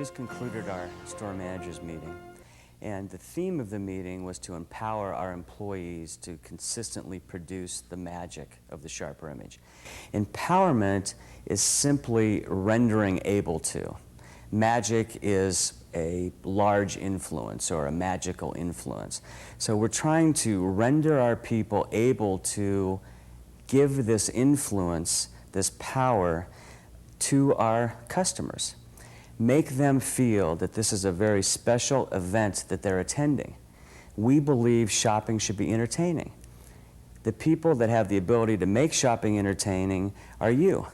just concluded our store managers meeting, and the theme of the meeting was to empower our employees to consistently produce the magic of the sharper image. Empowerment is simply rendering able to. Magic is a large influence or a magical influence. So we're trying to render our people able to give this influence, this power, to our customers. Make them feel that this is a very special event that they're attending. We believe shopping should be entertaining. The people that have the ability to make shopping entertaining are you.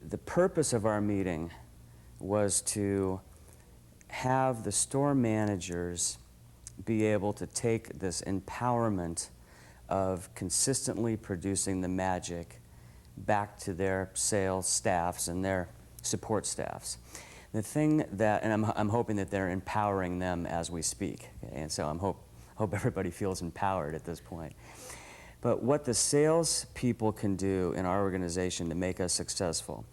The purpose of our meeting was to have the store managers be able to take this empowerment of consistently producing the magic back to their sales staffs and their support staffs. The thing that, and I'm hoping that they're empowering them as we speak, and so I hope everybody feels empowered at this point. But what the sales people can do in our organization to make us successful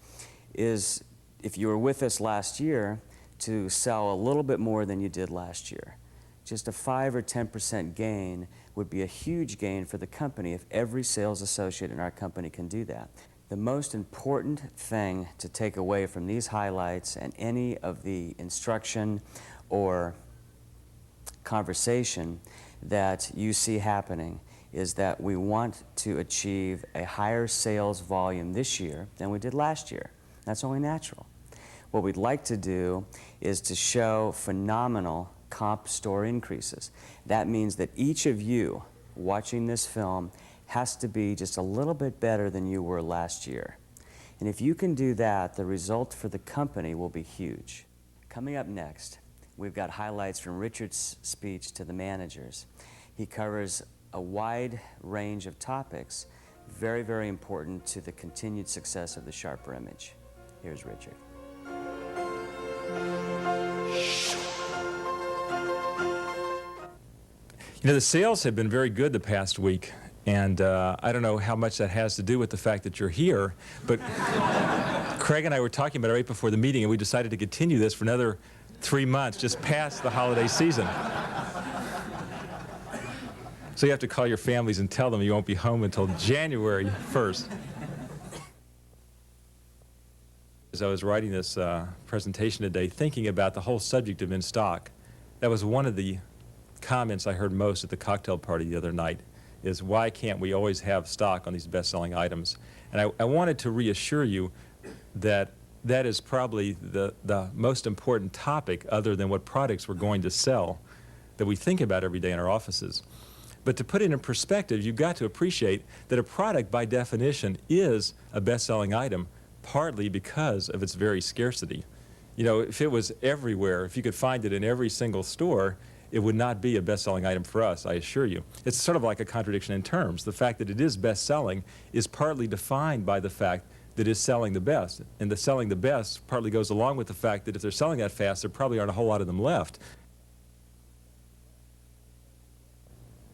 is, if you were with us last year, to sell a little bit more than you did last year. Just a 5 or 10% gain would be a huge gain for the company if every sales associate in our company can do that. The most important thing to take away from these highlights and any of the instruction or conversation that you see happening is that we want to achieve a higher sales volume this year than we did last year. That's only natural. What we'd like to do is to show phenomenal comp store increases. That means that each of you watching this film has to be just a little bit better than you were last year. And if you can do that, the result for the company will be huge. Coming up next, we've got highlights from Richard's speech to the managers. He covers a wide range of topics, very, very important to the continued success of the sharper image. Here's Richard. You know, the sales have been very good the past week. And I don't know how much that has to do with the fact that you're here, but Craig and I were talking about it right before the meeting, and we decided to continue this for another 3 months, just past the holiday season. So you have to call your families and tell them you won't be home until January 1st. As I was writing this presentation today, thinking about the whole subject of in stock, that was one of the comments I heard most at the cocktail party the other night. Is why can't we always have stock on these best-selling items? And I wanted to reassure you that that is probably the most important topic, other than what products we're going to sell, that we think about every day in our offices. But to put it in perspective, you've got to appreciate that a product by definition is a best-selling item, partly because of its very scarcity. You know, if it was everywhere, if you could find it in every single store, it would not be a best-selling item for us, I assure you. It's sort of like a contradiction in terms. The fact that it is best-selling is partly defined by the fact that it's selling the best. And the selling the best partly goes along with the fact that if they're selling that fast, there probably aren't a whole lot of them left.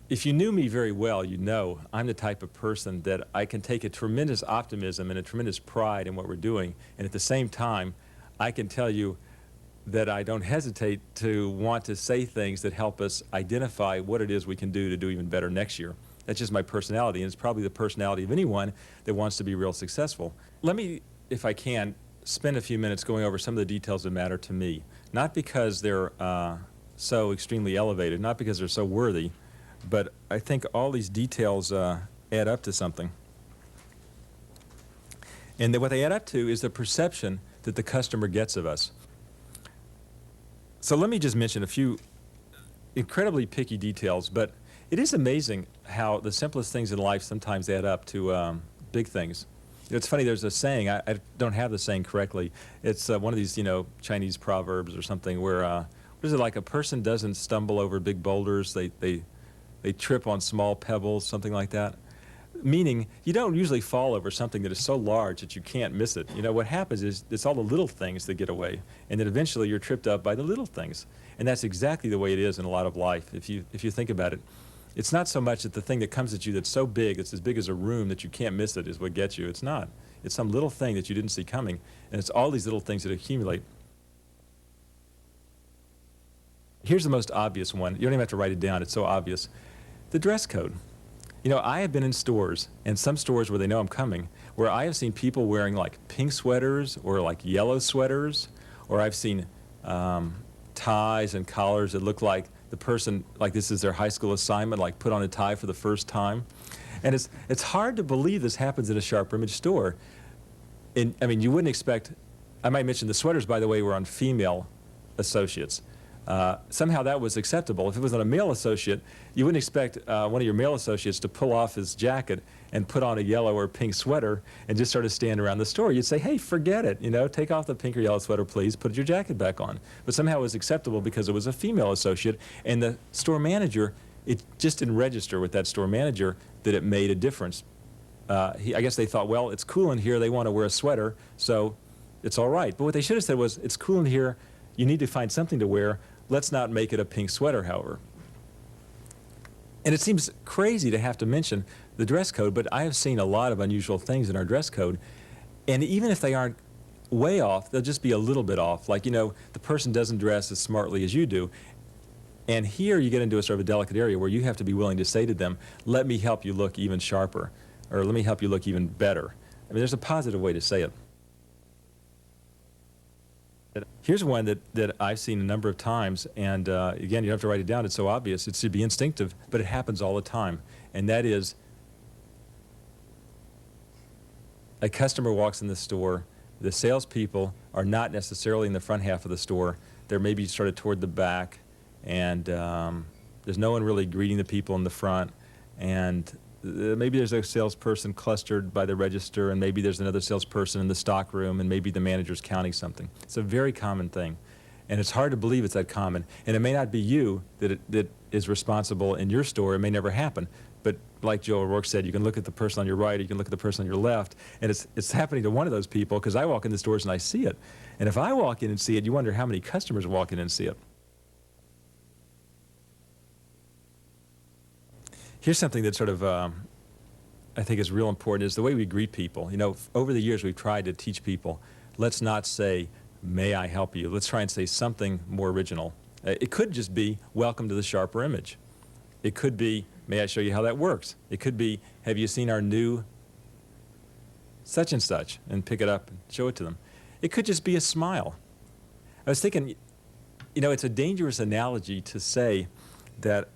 If you knew me very well, you know I'm the type of person that I can take a tremendous optimism and a tremendous pride in what we're doing, and at the same time, I can tell you that I don't hesitate to want to say things that help us identify what it is we can do to do even better next year. That's just my personality, and it's probably the personality of anyone that wants to be real successful. Let me, if I can, spend a few minutes going over some of the details that matter to me. Not because they're so extremely elevated, not because they're so worthy, but I think all these details add up to something. And what they add up to is the perception that the customer gets of us. So let me just mention a few incredibly picky details, but it is amazing how the simplest things in life sometimes add up to big things. It's funny, there's a saying, I don't have the saying correctly, it's one of these, Chinese proverbs or something where, what is it, like a person doesn't stumble over big boulders, they trip on small pebbles, something like that. Meaning, you don't usually fall over something that is so large that you can't miss it. What happens is it's all the little things that get away, and then eventually you're tripped up by the little things. And that's exactly the way it is in a lot of life, if you think about it. It's not so much that the thing that comes at you that's so big, it's as big as a room that you can't miss it, is what gets you. It's not. It's some little thing that you didn't see coming, and it's all these little things that accumulate. Here's the most obvious one. You don't even have to write it down. It's so obvious. The dress code. You know, I have been in stores, and some stores where they know I'm coming, where I have seen people wearing like pink sweaters or like yellow sweaters, or I've seen ties and collars that look like the person, like this is their high school assignment, like put on a tie for the first time. And it's hard to believe this happens in a Sharp Image store. I mean, you wouldn't expect, I might mention the sweaters, by the way, were on female associates. Somehow that was acceptable. If it was on a male associate, you wouldn't expect one of your male associates to pull off his jacket and put on a yellow or pink sweater and just sort of stand around the store. You'd say, hey, forget it, you know, take off the pink or yellow sweater, please, put your jacket back on. But somehow it was acceptable because it was a female associate, and the store manager, it just didn't register with that store manager that it made a difference. I guess they thought, well, it's cool in here, they want to wear a sweater, so it's all right. But what they should have said was, it's cool in here, you need to find something to wear. Let's not make it a pink sweater, however. And it seems crazy to have to mention the dress code, but I have seen a lot of unusual things in our dress code. And even if they aren't way off, they'll just be a little bit off. Like, you know, the person doesn't dress as smartly as you do. And here you get into a sort of a delicate area where you have to be willing to say to them, let me help you look even sharper, or let me help you look even better. I mean, there's a positive way to say it. Here's one that I've seen a number of times, and again, you don't have to write it down, it's so obvious, it should be instinctive, but it happens all the time. And that is, a customer walks in the store, the salespeople are not necessarily in the front half of the store, they're maybe sort of toward the back, and there's no one really greeting the people in the front, and maybe there's a salesperson clustered by the register, and maybe there's another salesperson in the stock room, and maybe the manager's counting something. It's a very common thing, and it's hard to believe it's that common. And it may not be you that is responsible in your store. It may never happen. But like Joe O'Rourke said, you can look at the person on your right, or you can look at the person on your left, and it's happening to one of those people, because I walk in the stores and I see it. And if I walk in and see it, you wonder how many customers walk in and see it. Here's something that sort of I think is real important, is the way we greet people. You know, over the years we've tried to teach people, let's not say, may I help you? Let's try and say something more original. It could just be, welcome to the Sharper Image. It could be, may I show you how that works? It could be, have you seen our new such and such? And pick it up and show it to them. It could just be a smile. I was thinking, you know, it's a dangerous analogy to say that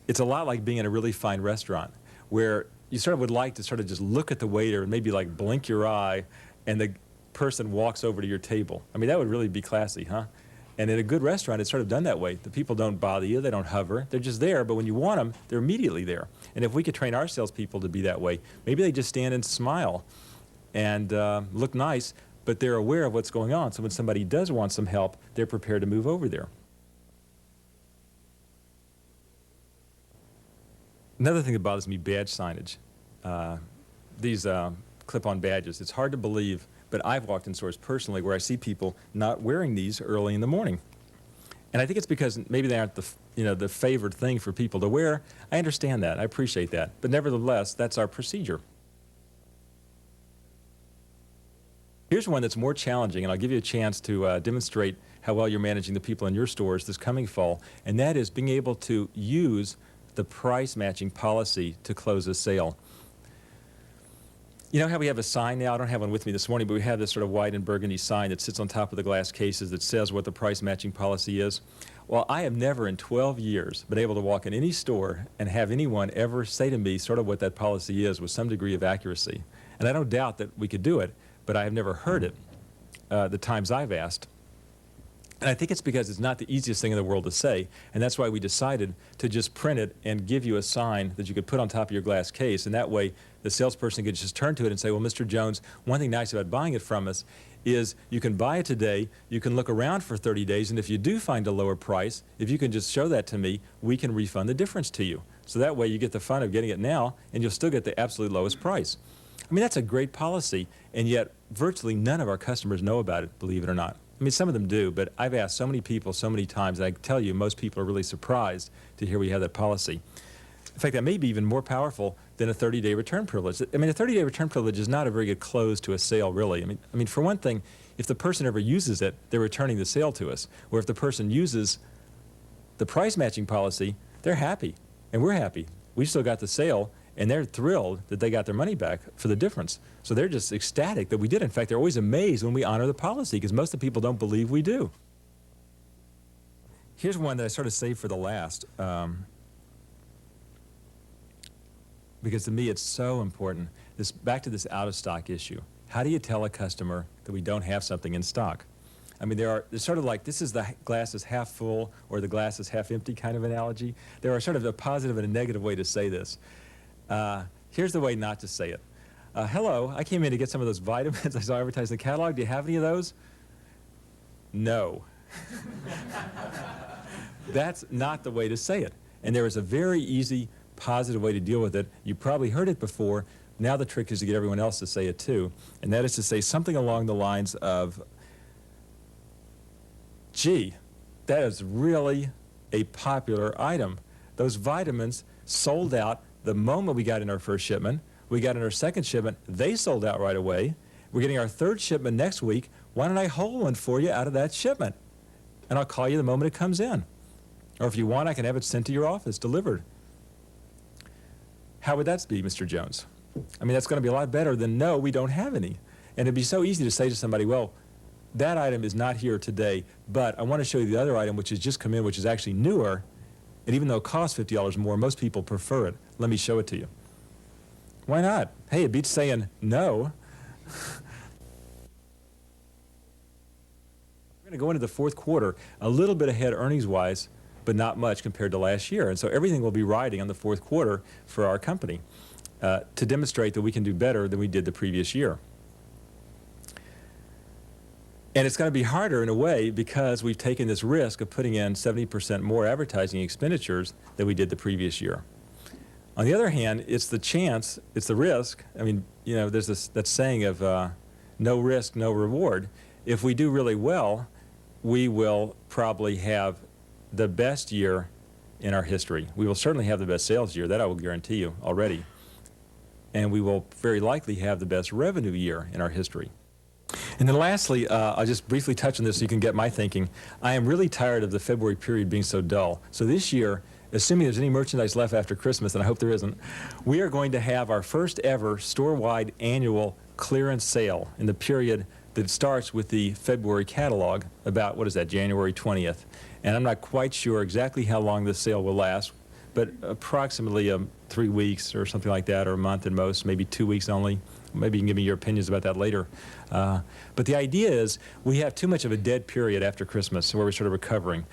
it's a lot like being in a really fine restaurant where you sort of would like to sort of just look at the waiter and maybe like blink your eye and the person walks over to your table. I mean, that would really be classy, huh? And in a good restaurant, it's sort of done that way. The people don't bother you, they don't hover, they're just there, but when you want them, they're immediately there. And if we could train our salespeople to be that way, maybe they just stand and smile and look nice, but they're aware of what's going on. So when somebody does want some help, they're prepared to move over there. Another thing that bothers me, badge signage. These clip-on badges. It's hard to believe, but I've walked in stores personally where I see people not wearing these early in the morning. And I think it's because maybe they aren't the favored thing for people to wear. I understand that. I appreciate that. But nevertheless, that's our procedure. Here's one that's more challenging, and I'll give you a chance to demonstrate how well you're managing the people in your stores this coming fall, and that is being able to use the price matching policy to close a sale. You know how we have a sign now? I don't have one with me this morning, but we have this sort of white and burgundy sign that sits on top of the glass cases that says what the price matching policy is. Well, I have never in 12 years been able to walk in any store and have anyone ever say to me sort of what that policy is with some degree of accuracy. And I don't doubt that we could do it, but I have never heard it the times I've asked. And I think it's because it's not the easiest thing in the world to say, and that's why we decided to just print it and give you a sign that you could put on top of your glass case, and that way the salesperson could just turn to it and say, well, Mr. Jones, one thing nice about buying it from us is you can buy it today, you can look around for 30 days, and if you do find a lower price, if you can just show that to me, we can refund the difference to you. So that way you get the fun of getting it now, and you'll still get the absolute lowest price. I mean, that's a great policy, and yet virtually none of our customers know about it, believe it or not. I mean, some of them do, but I've asked so many people so many times, and I can tell you most people are really surprised to hear we have that policy. In fact, that may be even more powerful than a 30-day return privilege. I mean, a 30-day return privilege is not a very good close to a sale, really. I mean, for one thing, if the person ever uses it, they're returning the sale to us. Or if the person uses the price matching policy, they're happy, and we're happy. We still got the sale, and they're thrilled that they got their money back for the difference. So they're just ecstatic that we did. In fact, they're always amazed when we honor the policy, because most of the people don't believe we do. Here's one that I sort of saved for the last, because to me it's so important. Back to this out-of-stock issue. How do you tell a customer that we don't have something in stock? I mean, there's sort of like, this is the glass is half full or the glass is half empty kind of analogy. There are sort of a positive and a negative way to say this. Here's the way not to say it. Hello, I came in to get some of those vitamins I saw advertised in the catalog. Do you have any of those? No. That's not the way to say it. And there is a very easy, positive way to deal with it. You probably heard it before. Now the trick is to get everyone else to say it too. And that is to say something along the lines of, gee, that is really a popular item. Those vitamins sold out the moment we got in our first shipment. We got in our second shipment, they sold out right away. We're getting our third shipment next week. Why don't I hold one for you out of that shipment? And I'll call you the moment it comes in. Or if you want, I can have it sent to your office, delivered. How would that be, Mr. Jones? I mean, that's going to be a lot better than, no, we don't have any. And it'd be so easy to say to somebody, well, that item is not here today, but I want to show you the other item which has just come in, which is actually newer, and even though it costs $50 more, most people prefer it. Let me show it to you. Why not? Hey, it beats saying no. We're going to go into the fourth quarter a little bit ahead earnings-wise, but not much compared to last year. And so everything will be riding on the fourth quarter for our company to demonstrate that we can do better than we did the previous year. And it's going to be harder in a way because we've taken this risk of putting in 70% more advertising expenditures than we did the previous year. On the other hand, it's the chance, it's the risk. I mean, you know, there's that saying of no risk, no reward. If we do really well, we will probably have the best year in our history. We will certainly have the best sales year, that I will guarantee you already. And we will very likely have the best revenue year in our history. And then lastly, I'll just briefly touch on this so you can get my thinking. I am really tired of the February period being so dull. So this year, assuming there's any merchandise left after Christmas, and I hope there isn't, we are going to have our first ever store-wide annual clearance sale in the period that starts with the February catalog about, what is that, January 20th. And I'm not quite sure exactly how long this sale will last, but approximately 3 weeks or something like that, or a month at most, maybe 2 weeks only. Maybe you can give me your opinions about that later. But the idea is we have too much of a dead period after Christmas where we're sort of recovering.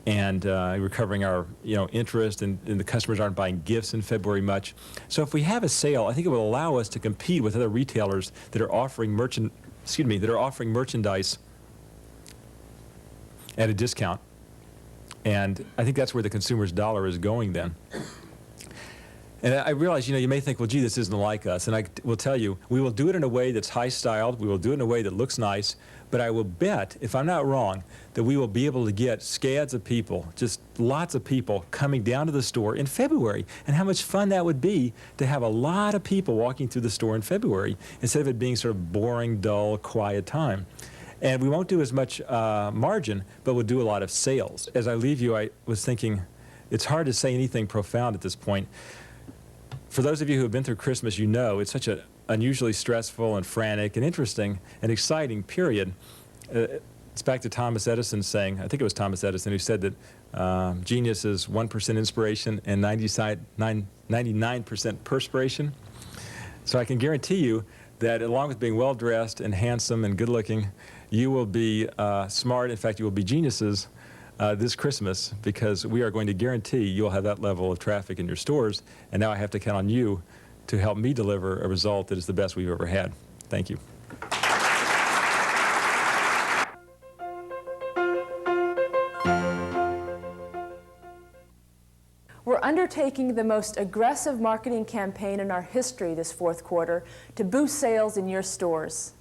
And recovering our interest, and the customers aren't buying gifts in February much. So if we have a sale, I think it will allow us to compete with other retailers that are offering merchandise at a discount. And I think that's where the consumer's dollar is going then. And I realize, you may think, well, gee, this isn't like us. And I will tell you, we will do it in a way that's high-styled. We will do it in a way that looks nice. But I will bet, if I'm not wrong, that we will be able to get scads of people, just lots of people coming down to the store in February. And how much fun that would be to have a lot of people walking through the store in February instead of it being sort of boring, dull, quiet time. And we won't do as much margin, but we'll do a lot of sales. As I leave you, I was thinking, it's hard to say anything profound at this point. For those of you who have been through Christmas, you know it's such an unusually stressful and frantic and interesting and exciting period. It's back to Thomas Edison saying, I think it was Thomas Edison who said that genius is 1% inspiration and 99% perspiration. So I can guarantee you that along with being well-dressed and handsome and good-looking, you will be smart. In fact, you will be geniuses this Christmas, because we are going to guarantee you'll have that level of traffic in your stores. And now I have to count on you to help me deliver a result that is the best we've ever had. Thank you. We're undertaking the most aggressive marketing campaign in our history this fourth quarter to boost sales in your stores.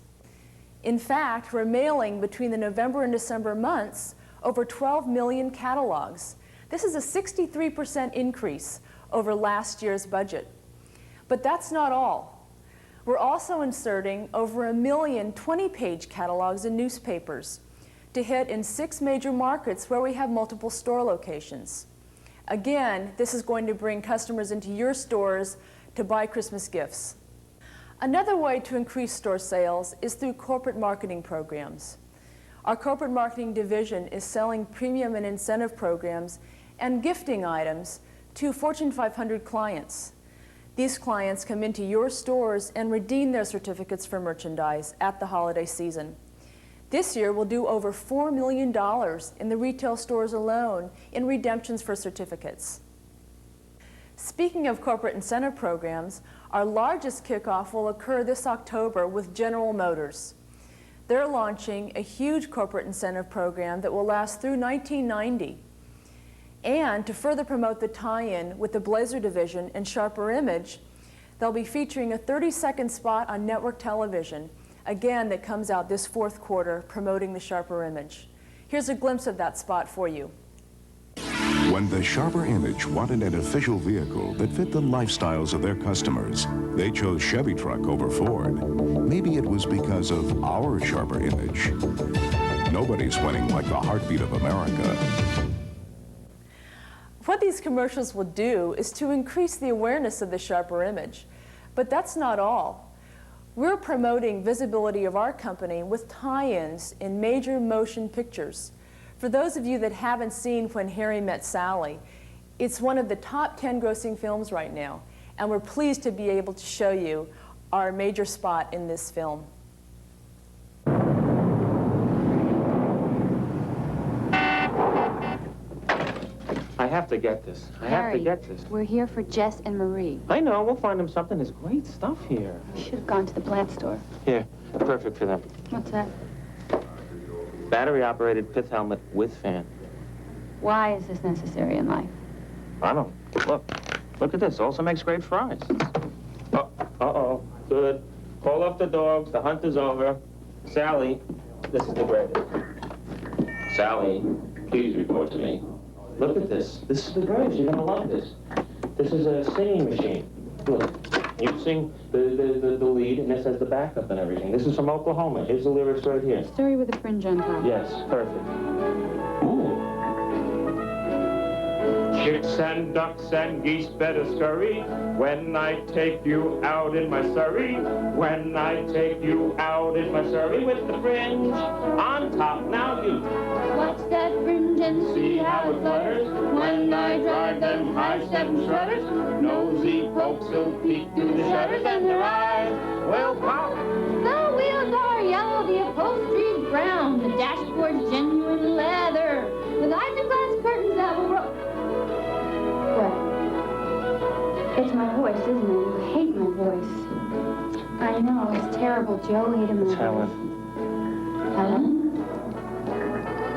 In fact, we're mailing between the November and December months over 12 million catalogs. This is a 63% increase over last year's budget. But that's not all. We're also inserting over 1 million 20-page catalogs in newspapers to hit in 6 major markets where we have multiple store locations. Again, this is going to bring customers into your stores to buy Christmas gifts. Another way to increase store sales is through corporate marketing programs. Our corporate marketing division is selling premium and incentive programs and gifting items to Fortune 500 clients. These clients come into your stores and redeem their certificates for merchandise at the holiday season. This year, we'll do over $4 million in the retail stores alone in redemptions for certificates. Speaking of corporate incentive programs, our largest kickoff will occur this October with General Motors. They're launching a huge corporate incentive program that will last through 1990. And to further promote the tie-in with the Blazer division and Sharper Image, they'll be featuring a 30-second spot on network television, again, that comes out this fourth quarter promoting the Sharper Image. Here's a glimpse of that spot for you. When the Sharper Image wanted an official vehicle that fit the lifestyles of their customers, they chose Chevy truck over Ford. Maybe it was because of our Sharper Image. Nobody's winning like the heartbeat of America. What these commercials will do is to increase the awareness of the Sharper Image. But that's not all. We're promoting visibility of our company with tie-ins in major motion pictures. For those of you that haven't seen When Harry Met Sally, it's one of the top 10 grossing films right now, and we're pleased to be able to show you our major spot in this film. I have to get this. I have to get this. We're here for Jess and Marie. I know. We'll find them something. There's great stuff here. We should have gone to the plant store. Here. Perfect for them. What's that? Battery-operated pith helmet with fan. Why is this necessary in life? I don't. Look. Look at this. Also makes great fries. Oh, uh-oh. Good. Call off the dogs. The hunt is over. Sally, this is the greatest. Sally, please report to me. Look at this. This is the greatest. You're going to love this. This is a singing machine. Look. You sing the lead, and this has the backup and everything. This is from Oklahoma. Here's the lyrics right here. Story with a fringe on top. Yes, perfect. Ooh. Chicks and ducks and geese better scurry when I take you out in my surrey. When I take you out in my surrey with the fringe on top. Now you Watch that fringe and see how it flutters when I drive them high 7 strutters. Nosy folks will peek through the shutters and their eyes will pop. The wheels are yellow, the upholstery's brown, the dashboard's genuine leather, with isinglass curtains that will roll. What? It's my voice, isn't it? You hate my voice. I know, it's terrible. Joe hated my voice. Helen. Helen?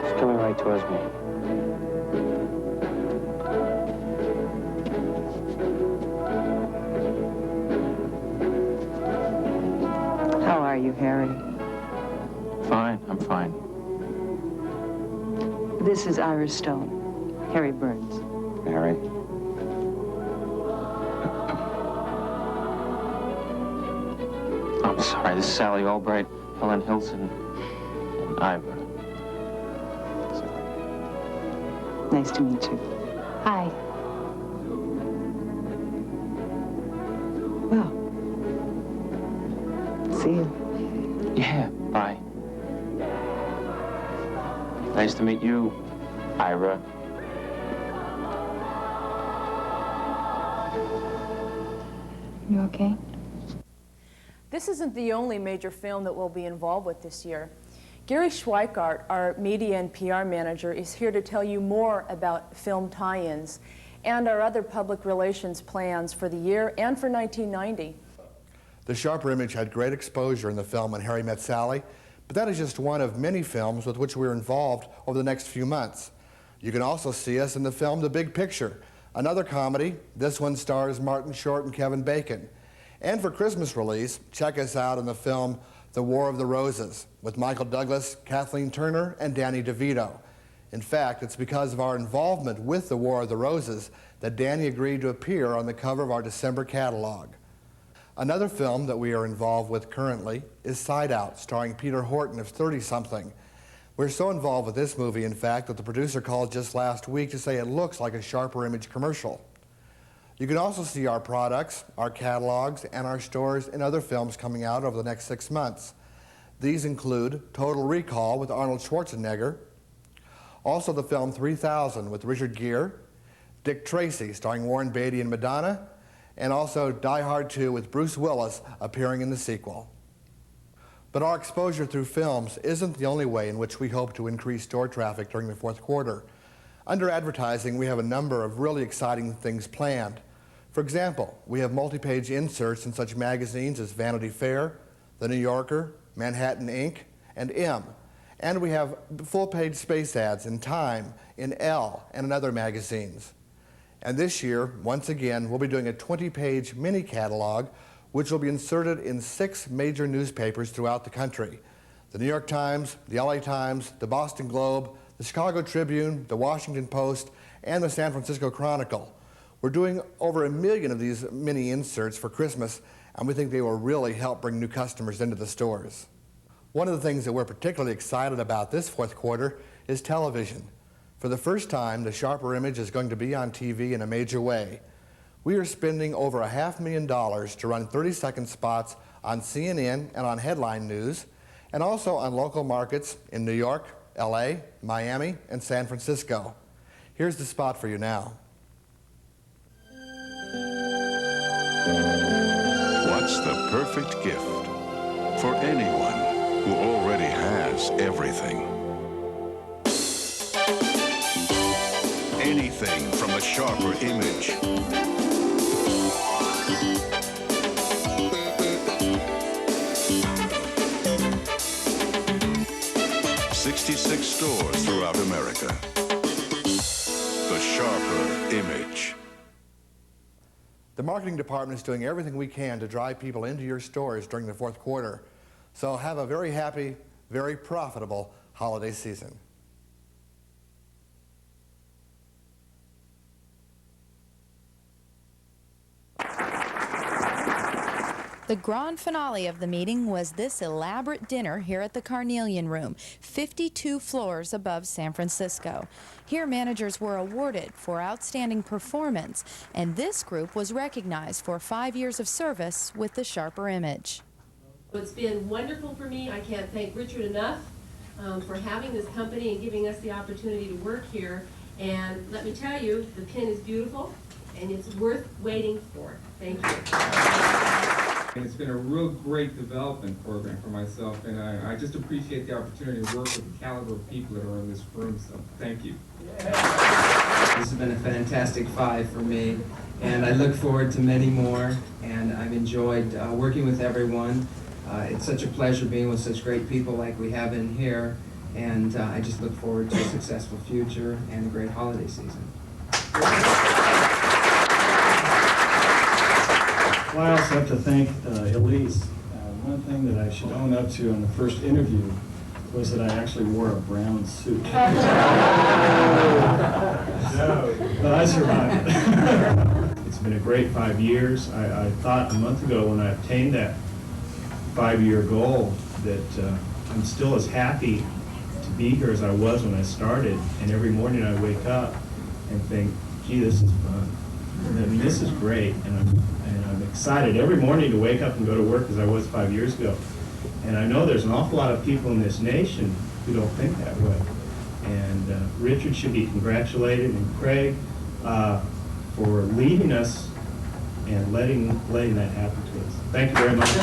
She's coming right towards me. How are you, Harry? Fine, I'm fine. This is Iris Stone, Harry Burns. Mary. I'm sorry, this is Sally Albright, Helen Hilson, and Ivor. Nice to meet you. Hi. Well, see you. Yeah, bye. Nice to meet you, Ira. You okay? This isn't the only major film that we'll be involved with this year. Gary Schweikart, our media and PR manager, is here to tell you more about film tie-ins and our other public relations plans for the year and for 1990. The Sharper Image had great exposure in the film When Harry Met Sally, but that is just one of many films with which we're involved over the next few months. You can also see us in the film The Big Picture, another comedy. This one stars Martin Short and Kevin Bacon. And for Christmas release, check us out in the film The War of the Roses with Michael Douglas, Kathleen Turner, and Danny DeVito. In fact, it's because of our involvement with The War of the Roses that Danny agreed to appear on the cover of our December catalog. Another film that we are involved with currently is Side Out, starring Peter Horton of 30-something. We're so involved with this movie, in fact, that the producer called just last week to say it looks like a Sharper Image commercial. You can also see our products, our catalogs, and our stores in other films coming out over the next 6 months. These include Total Recall with Arnold Schwarzenegger, also the film 3000 with Richard Gere, Dick Tracy starring Warren Beatty and Madonna, and also Die Hard 2 with Bruce Willis appearing in the sequel. But our exposure through films isn't the only way in which we hope to increase store traffic during the fourth quarter. Under advertising, we have a number of really exciting things planned. For example, we have multi-page inserts in such magazines as Vanity Fair, The New Yorker, Manhattan Inc., and M. And we have full-page space ads in Time, in Elle, and in other magazines. And this year, once again, we'll be doing a 20-page mini catalog which will be inserted in 6 major newspapers throughout the country: the New York Times, the LA Times, the Boston Globe, the Chicago Tribune, the Washington Post, and the San Francisco Chronicle. We're doing over 1 million of these mini inserts for Christmas, and we think they will really help bring new customers into the stores. One of the things that we're particularly excited about this fourth quarter is television. For the first time, the Sharper Image is going to be on TV in a major way. We are spending over $500,000 to run 30-second spots on CNN and on headline news, and also on local markets in New York, LA, Miami, and San Francisco. Here's the spot for you now. What's the perfect gift for anyone who already has everything? Anything from the Sharper Image. Six stores throughout America. The Sharper Image. The marketing department is doing everything we can to drive people into your stores during the fourth quarter. So have a very happy, very profitable holiday season. The grand finale of the meeting was this elaborate dinner here at the Carnelian Room, 52 floors above San Francisco. Here, managers were awarded for outstanding performance, and this group was recognized for 5 years of service with the Sharper Image. It's been wonderful for me. I can't thank Richard enough for having this company and giving us the opportunity to work here. And let me tell you, the pin is beautiful, and it's worth waiting for. Thank you. It's been a real great development program for myself, and I just appreciate the opportunity to work with the caliber of people that are in this room, so thank you. This has been a fantastic 5 for me, and I look forward to many more, and I've enjoyed working with everyone. It's such a pleasure being with such great people like we have in here, and I just look forward to a successful future and a great holiday season. Well, I also have to thank Elise. One thing that I should own up to in the first interview was that I actually wore a brown suit. But I survived. It's been a great 5 years. I thought a month ago when I obtained that 5-year goal that I'm still as happy to be here as I was when I started. And every morning I wake up and think, gee, this is fun. I mean, this is great, and I'm excited every morning to wake up and go to work as I was 5 years ago. And I know there's an awful lot of people in this nation who don't think that way. And Richard should be congratulated, and Craig for leading us and letting that happen to us. Thank you very much.